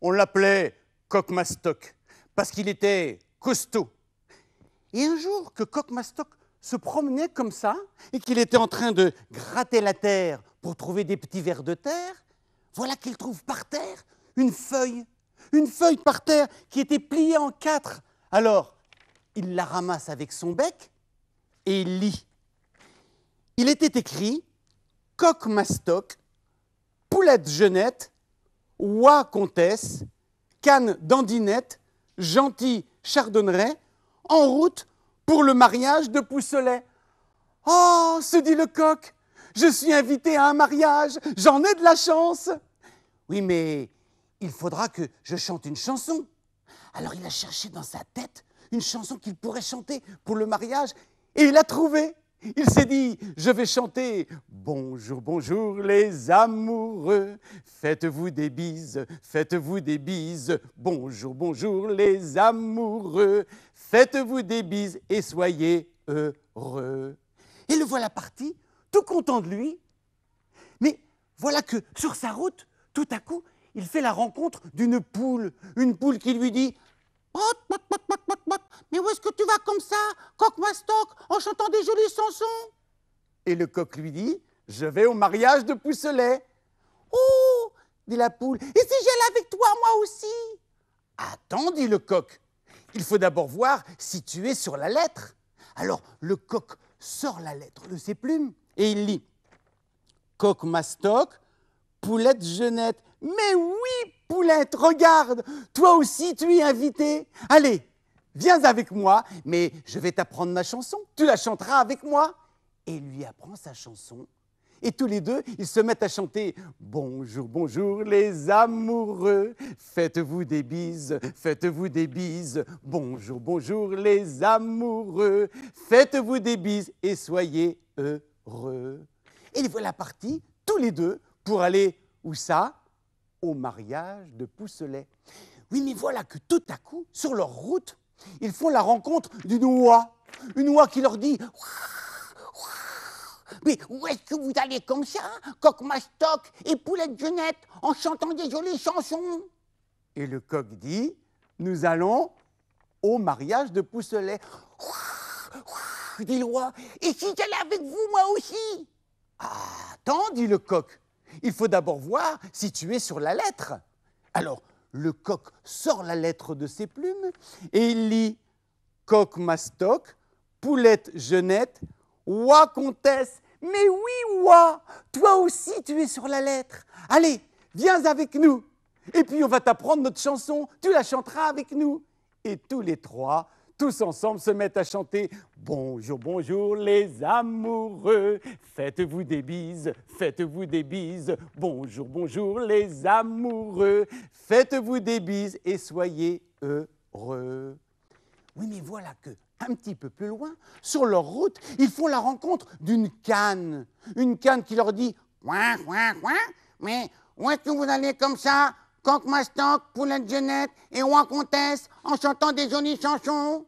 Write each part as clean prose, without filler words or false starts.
On l'appelait Coq Mastoc, parce qu'il était costaud. Et un jour que Coq Mastoc se promenait comme ça, et qu'il était en train de gratter la terre pour trouver des petits vers de terre, voilà qu'il trouve par terre une feuille par terre qui était pliée en 4. Alors, il la ramasse avec son bec et il lit. Il était écrit « Coq Mastoc, poulette jeunette, oie comtesse, canne dandinette, gentil chardonneret, en route pour le mariage de Pousselet. » « Oh, se dit le coq, je suis invité à un mariage, j'en ai de la chance. » « Oui, mais il faudra que je chante une chanson. » Alors il a cherché dans sa tête une chanson qu'il pourrait chanter pour le mariage et il a trouvé. Il s'est dit, je vais chanter « Bonjour, bonjour les amoureux, faites-vous des bises, faites-vous des bises. Bonjour, bonjour les amoureux, faites-vous des bises et soyez heureux. » Et le voilà parti, tout content de lui. Mais voilà que sur sa route, tout à coup, il fait la rencontre d'une poule. Une poule qui lui dit « Mais où est-ce que tu vas comme ça, Coq Mastoc, en chantant des jolies chansons ?» Et le coq lui dit « Je vais au mariage de Pousselet. »« Oh !» dit la poule. « Et si j'allais avec toi, moi aussi ?»« Attends, dit le coq. Il faut d'abord voir si tu es sur la lettre. » Alors le coq sort la lettre de ses plumes et il lit « Coq Mastoc, poulette jeunette. » Mais oui, poulette, regarde, toi aussi tu es invitée. Allez, viens avec moi, mais je vais t'apprendre ma chanson. Tu la chanteras avec moi. Et il lui apprend sa chanson. Et tous les deux, ils se mettent à chanter « Bonjour, bonjour les amoureux, faites-vous des bises, faites-vous des bises. Bonjour, bonjour les amoureux, faites-vous des bises et soyez heureux. » Et les voilà partis, tous les deux, pour aller, où ça ? Au mariage de Pousselet. Oui, mais voilà que tout à coup, sur leur route, ils font la rencontre d'une oie. Une oie qui leur dit « Mais où est-ce que vous allez comme ça, Coq Mastoc et poulette jeunette, en chantant des jolies chansons ?» Et le coq dit « Nous allons au mariage de Pousselet. » dit l'oie. « Et si j'allais avec vous, moi aussi ?»« Attends, dit le coq. Il faut d'abord voir si tu es sur la lettre. » Alors, le coq sort la lettre de ses plumes et il lit « Coq Mastoc, poulette jeunette, oie comtesse. » Mais oui, oie, toi aussi tu es sur la lettre. Allez, viens avec nous. Et puis on va t'apprendre notre chanson, tu la chanteras avec nous. Et tous les trois, tous ensemble, se mettent à chanter « Bonjour, bonjour les amoureux, faites-vous des bises, faites-vous des bises. Bonjour, bonjour les amoureux, faites-vous des bises et soyez heureux. » Oui, mais voilà que, un petit peu plus loin, sur leur route, ils font la rencontre d'une canne. Une canne qui leur dit « Ouin, ouin, ouin, mais où est-ce que vous allez comme ça, Coq Mastoc, poulette jeunette et oie comtesse, en chantant des jolies chansons ?»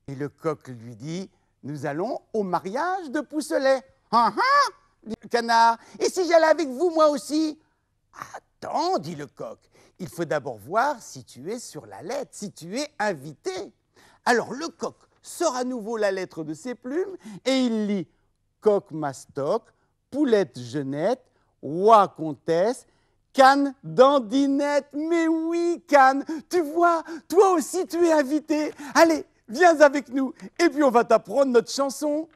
Et le coq lui dit « Nous allons au mariage de Pousselet. »« Ah ah !» dit le canard. « Et si j'allais avec vous, moi aussi ?»« Attends, dit le coq, il faut d'abord voir si tu es sur la lettre, si tu es invité. » Alors le coq sort à nouveau la lettre de ses plumes et il lit « Coq Mastoc, poulette jeunette, oie comtesse, canne dandinette. » Mais oui, canne, tu vois, toi aussi tu es invité. Allez, viens avec nous et puis on va t'apprendre notre chanson.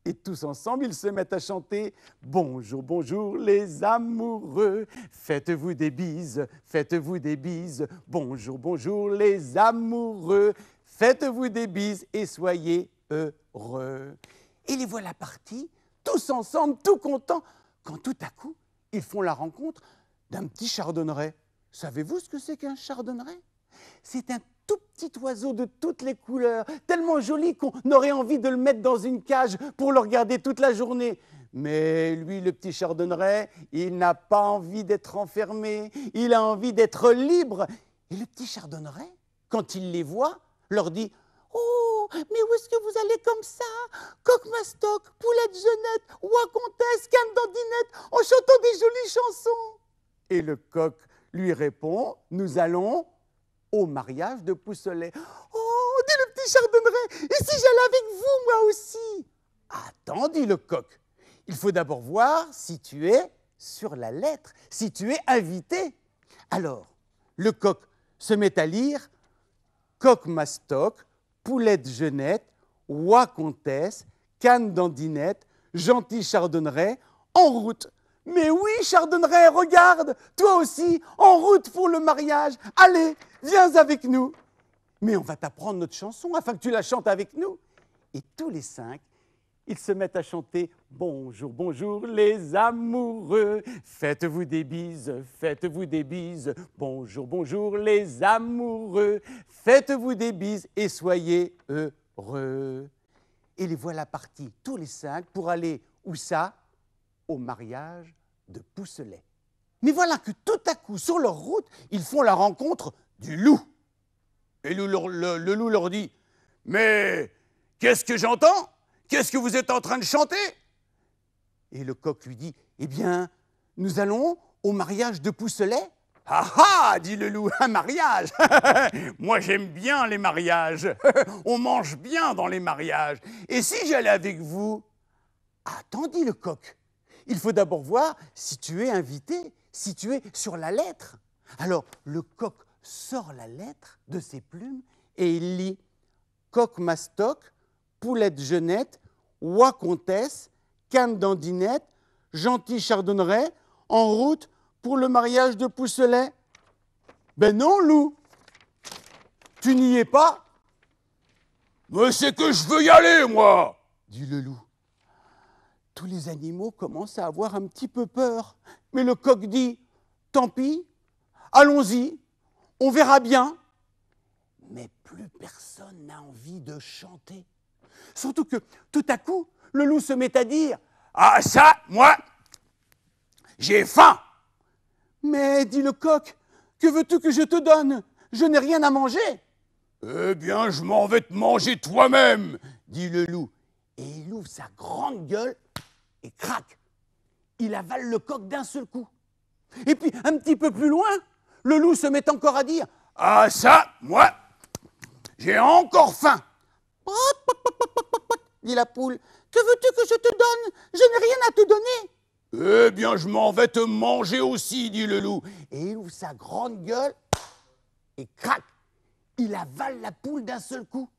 Et tous ensemble, ils se mettent à chanter « Bonjour, bonjour les amoureux, faites-vous des bises, faites-vous des bises. Bonjour, bonjour les amoureux, faites-vous des bises et soyez heureux. » Et les voilà partis, tous ensemble, tout contents, quand tout à coup, ils font la rencontre d'un petit chardonneret. Savez-vous ce que c'est qu'un chardonneret? C'est un tout petit oiseau de toutes les couleurs, tellement joli qu'on aurait envie de le mettre dans une cage pour le regarder toute la journée. Mais lui, le petit chardonneret, il n'a pas envie d'être enfermé, il a envie d'être libre. Et le petit chardonneret, quand il les voit, leur dit « Oh, mais où est-ce que vous allez comme ça, Coq Mastoc, poulette jeunette, oie comtesse, canne dandinette, en chantant des jolies chansons ?» Et le coq lui répond, nous allons au mariage de Pousselet. Oh, dit le petit Chardonneret, et si j'allais avec vous, moi aussi? Attends, dit le coq, il faut d'abord voir si tu es sur la lettre, si tu es invité. Alors, le coq se met à lire coq mastoc, poulette jeunette, oie comtesse, canne dandinette, gentil Chardonneret, en route. Mais oui, Chardonneret, regarde, toi aussi, en route pour le mariage. Allez, viens avec nous. Mais on va t'apprendre notre chanson afin que tu la chantes avec nous. Et tous les 5, ils se mettent à chanter « Bonjour, bonjour les amoureux, faites-vous des bises, faites-vous des bises. Bonjour, bonjour les amoureux, faites-vous des bises et soyez heureux. » Et les voilà partis, tous les 5, pour aller, où ça? Au mariage de Pousselet. Mais voilà que tout à coup, sur leur route, ils font la rencontre du loup. Et le loup leur dit « Mais qu'est-ce que j'entends? Qu'est-ce que vous êtes en train de chanter ?» Et le coq lui dit « Eh bien, nous allons au mariage de Pousselet. »« Ah ah !» dit le loup, « un mariage. Moi, j'aime bien les mariages. On mange bien dans les mariages. Et si j'allais avec vous ?»« Attends, dit le coq, il faut d'abord voir si tu es invité, si tu es sur la lettre. » Alors, le coq sort la lettre de ses plumes et il lit « Coq mastoc, poulette jeunette, oie comtesse, canne dandinette, gentil Chardonneret, en route pour le mariage de Pousselet. » Ben non, loup, tu n'y es pas. Mais c'est que je veux y aller, moi, dit le loup. Tous les animaux commencent à avoir un petit peu peur. Mais le coq dit « Tant pis, allons-y, on verra bien. » Mais plus personne n'a envie de chanter. Surtout que tout à coup, le loup se met à dire « Ah ça, moi, j'ai faim !»« Mais, dit le coq, que veux-tu que je te donne? Je n'ai rien à manger. »« Eh bien, je m'en vais te manger toi-même, dit le loup. » Et il ouvre sa grande gueule et crac, il avale le coq d'un seul coup. Et puis, un petit peu plus loin, le loup se met encore à dire « Ah ça, moi, j'ai encore faim. » dit la poule. « Que veux-tu que je te donne? Je n'ai rien à te donner. »« Eh bien, je m'en vais te manger aussi, dit le loup. » Et il ouvre sa grande gueule et crac, il avale la poule d'un seul coup.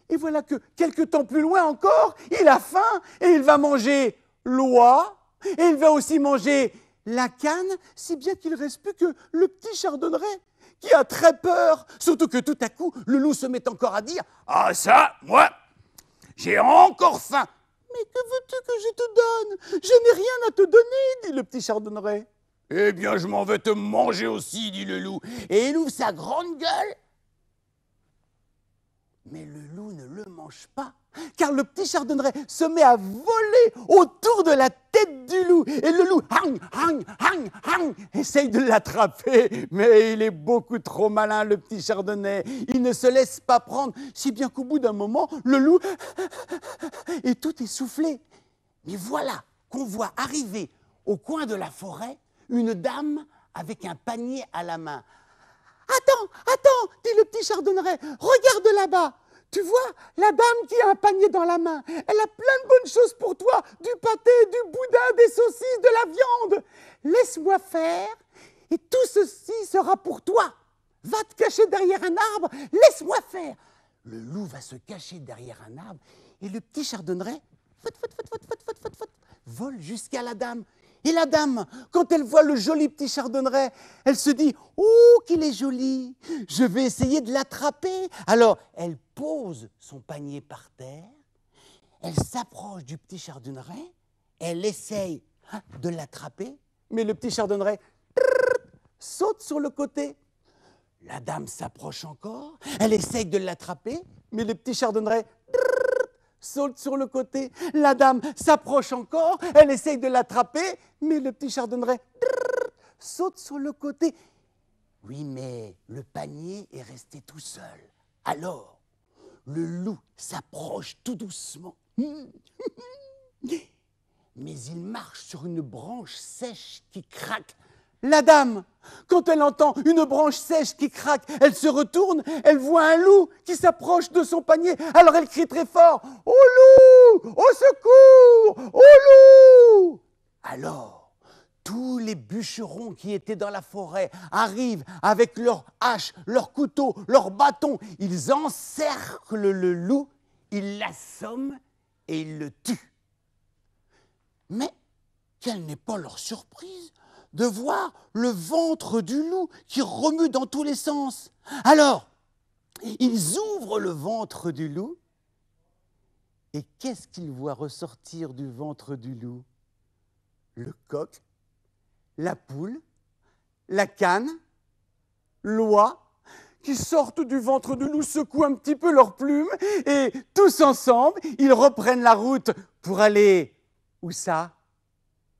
Et voilà que, quelque temps plus loin encore, il a faim et il va manger l'oie et il va aussi manger la canne, si bien qu'il ne reste plus que le petit Chardonneret qui a très peur. Surtout que tout à coup, le loup se met encore à dire « Ah ça, moi, j'ai encore faim. »« Mais que veux-tu que je te donne? Je n'ai rien à te donner, dit le petit Chardonneret. »« Eh bien, je m'en vais te manger aussi, dit le loup. » Et il ouvre sa grande gueule. Mais le loup ne le mange pas, car le petit Chardonneret se met à voler autour de la tête du loup. Et le loup, hang, hang, hang, hang, essaye de l'attraper. Mais il est beaucoup trop malin, le petit Chardonneret. Il ne se laisse pas prendre, si bien qu'au bout d'un moment, le loup est tout essoufflé. Mais voilà qu'on voit arriver au coin de la forêt une dame avec un panier à la main. « Attends, dit le petit Chardonneret, regarde là-bas. Tu vois, la dame qui a un panier dans la main, elle a plein de bonnes choses pour toi, du pâté, du boudin, des saucisses, de la viande. Laisse-moi faire et tout ceci sera pour toi. Va te cacher derrière un arbre, laisse-moi faire. » Le loup va se cacher derrière un arbre et le petit Chardonneret vole jusqu'à la dame. Et la dame, quand elle voit le joli petit Chardonneret, elle se dit « Oh, qu'il est joli, je vais essayer de l'attraper. » Alors, elle pose son panier par terre, elle s'approche du petit Chardonneret, elle essaye de l'attraper, mais le petit Chardonneret saute sur le côté. La dame s'approche encore, elle essaye de l'attraper, mais le petit Chardonneret saute sur le côté. La dame s'approche encore, elle essaye de l'attraper, mais le petit Chardonneret saute sur le côté. Oui, mais le panier est resté tout seul. Alors, le loup s'approche tout doucement, mais il marche sur une branche sèche qui craque. La dame, quand elle entend une branche sèche qui craque, elle se retourne, elle voit un loup qui s'approche de son panier. Alors elle crie très fort, « Au loup! Au secours! Au loup !» Alors, tous les bûcherons qui étaient dans la forêt arrivent avec leurs haches, leurs couteaux, leurs bâtons. Ils encerclent le loup, ils l'assomment et ils le tuent. Mais quelle n'est pas leur surprise de voir le ventre du loup qui remue dans tous les sens. Alors, ils ouvrent le ventre du loup et qu'est-ce qu'ils voient ressortir du ventre du loup? Le coq, la poule, la cane, l'oie, qui sortent du ventre du loup, secouent un petit peu leurs plumes et tous ensemble, ils reprennent la route pour aller, où ça?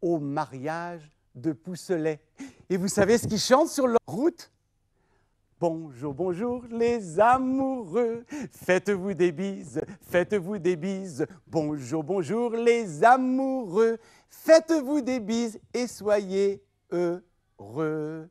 Au mariage de Pucelet. Et vous savez ce qu'ils chantent sur leur route? Bonjour, bonjour les amoureux, faites-vous des bises, faites-vous des bises. Bonjour, bonjour les amoureux, faites-vous des bises et soyez heureux.